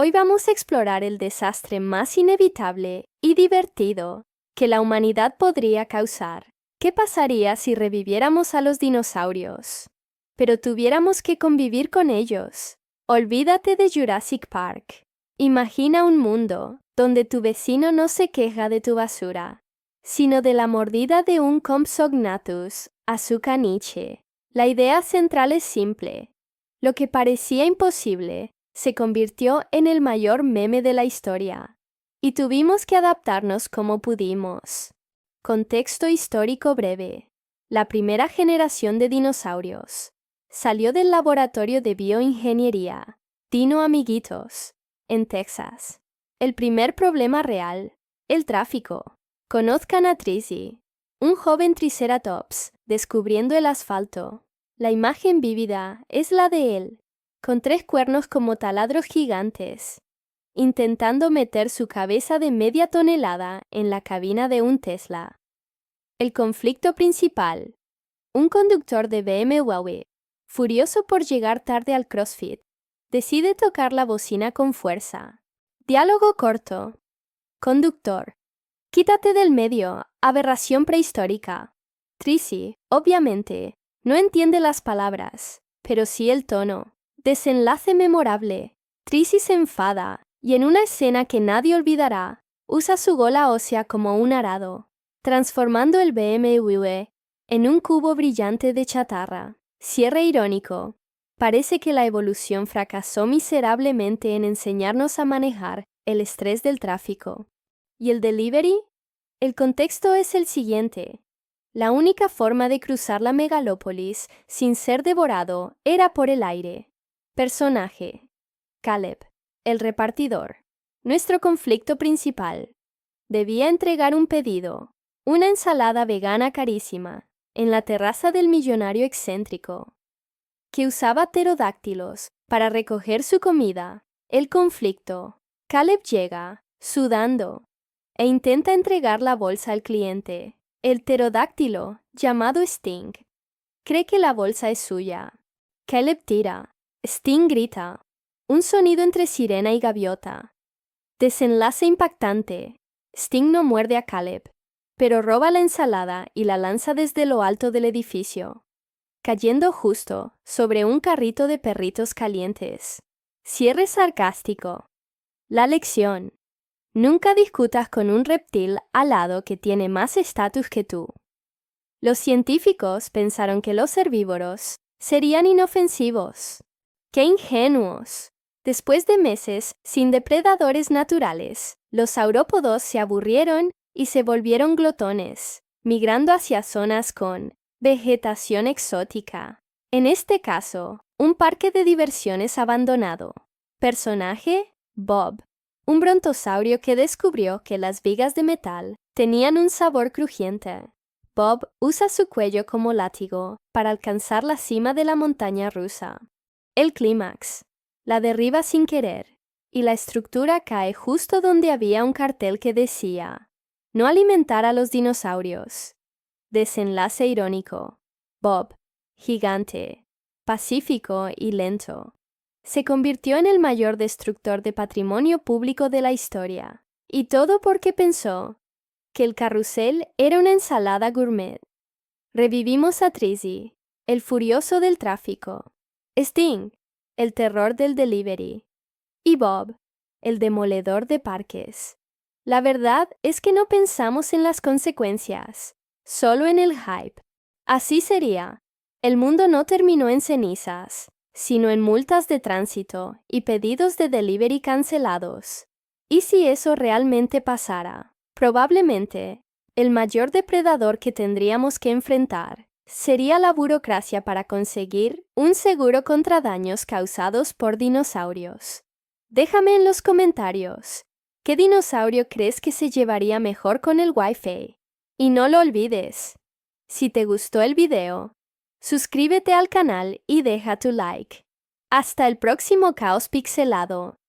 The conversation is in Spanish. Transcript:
Hoy vamos a explorar el desastre más inevitable y divertido que la humanidad podría causar. ¿Qué pasaría si reviviéramos a los dinosaurios, pero tuviéramos que convivir con ellos? Olvídate de Jurassic Park. Imagina un mundo donde tu vecino no se queja de tu basura, sino de la mordida de un Compsognathus a su caniche. La idea central es simple. Lo que parecía imposible se convirtió en el mayor meme de la historia, y tuvimos que adaptarnos como pudimos. Contexto histórico breve. La primera generación de dinosaurios salió del laboratorio de bioingeniería, Dino Amiguitos, en Texas. El primer problema real, el tráfico. Conozcan a Trisi, un joven triceratops, descubriendo el asfalto. La imagen vívida es la de él, con 3 cuernos como taladros gigantes, intentando meter su cabeza de media tonelada en la cabina de un Tesla. El conflicto principal. Un conductor de BMW, furioso por llegar tarde al CrossFit, decide tocar la bocina con fuerza. Diálogo corto. Conductor. Quítate del medio, aberración prehistórica. Trisi, obviamente, no entiende las palabras, pero sí el tono. Desenlace memorable. Trisi se enfada, y en una escena que nadie olvidará, usa su gola ósea como un arado, transformando el BMW en un cubo brillante de chatarra. Cierre irónico. Parece que la evolución fracasó miserablemente en enseñarnos a manejar el estrés del tráfico. ¿Y el delivery? El contexto es el siguiente. La única forma de cruzar la megalópolis sin ser devorado era por el aire. Personaje. Caleb, el repartidor. Nuestro conflicto principal. Debía entregar un pedido, una ensalada vegana carísima, en la terraza del millonario excéntrico, que usaba pterodáctilos para recoger su comida. El conflicto. Caleb llega, sudando, e intenta entregar la bolsa al cliente. El pterodáctilo, llamado Sting, cree que la bolsa es suya. Caleb tira. Sting grita. Un sonido entre sirena y gaviota. Desenlace impactante. Sting no muerde a Caleb, pero roba la ensalada y la lanza desde lo alto del edificio, cayendo justo sobre un carrito de perritos calientes. Cierre sarcástico. La lección. Nunca discutas con un reptil alado que tiene más estatus que tú. Los científicos pensaron que los herbívoros serían inofensivos. ¡Qué ingenuos! Después de meses sin depredadores naturales, los saurópodos se aburrieron y se volvieron glotones, migrando hacia zonas con vegetación exótica. En este caso, un parque de diversiones abandonado. Personaje: Bob, un brontosaurio que descubrió que las vigas de metal tenían un sabor crujiente. Bob usa su cuello como látigo para alcanzar la cima de la montaña rusa. El clímax. La derriba sin querer, y la estructura cae justo donde había un cartel que decía: no alimentar a los dinosaurios. Desenlace irónico. Bob, gigante, pacífico y lento, se convirtió en el mayor destructor de patrimonio público de la historia. Y todo porque pensó que el carrusel era una ensalada gourmet. Revivimos a Trisi, el furioso del tráfico. Sting, el terror del delivery. Y Bob, el demoledor de parques. La verdad es que no pensamos en las consecuencias, solo en el hype. Así sería. El mundo no terminó en cenizas, sino en multas de tránsito y pedidos de delivery cancelados. ¿Y si eso realmente pasara? Probablemente, el mayor depredador que tendríamos que enfrentar sería la burocracia para conseguir un seguro contra daños causados por dinosaurios. Déjame en los comentarios, ¿qué dinosaurio crees que se llevaría mejor con el Wi-Fi? Y no lo olvides, si te gustó el video, suscríbete al canal y deja tu like. Hasta el próximo caos pixelado.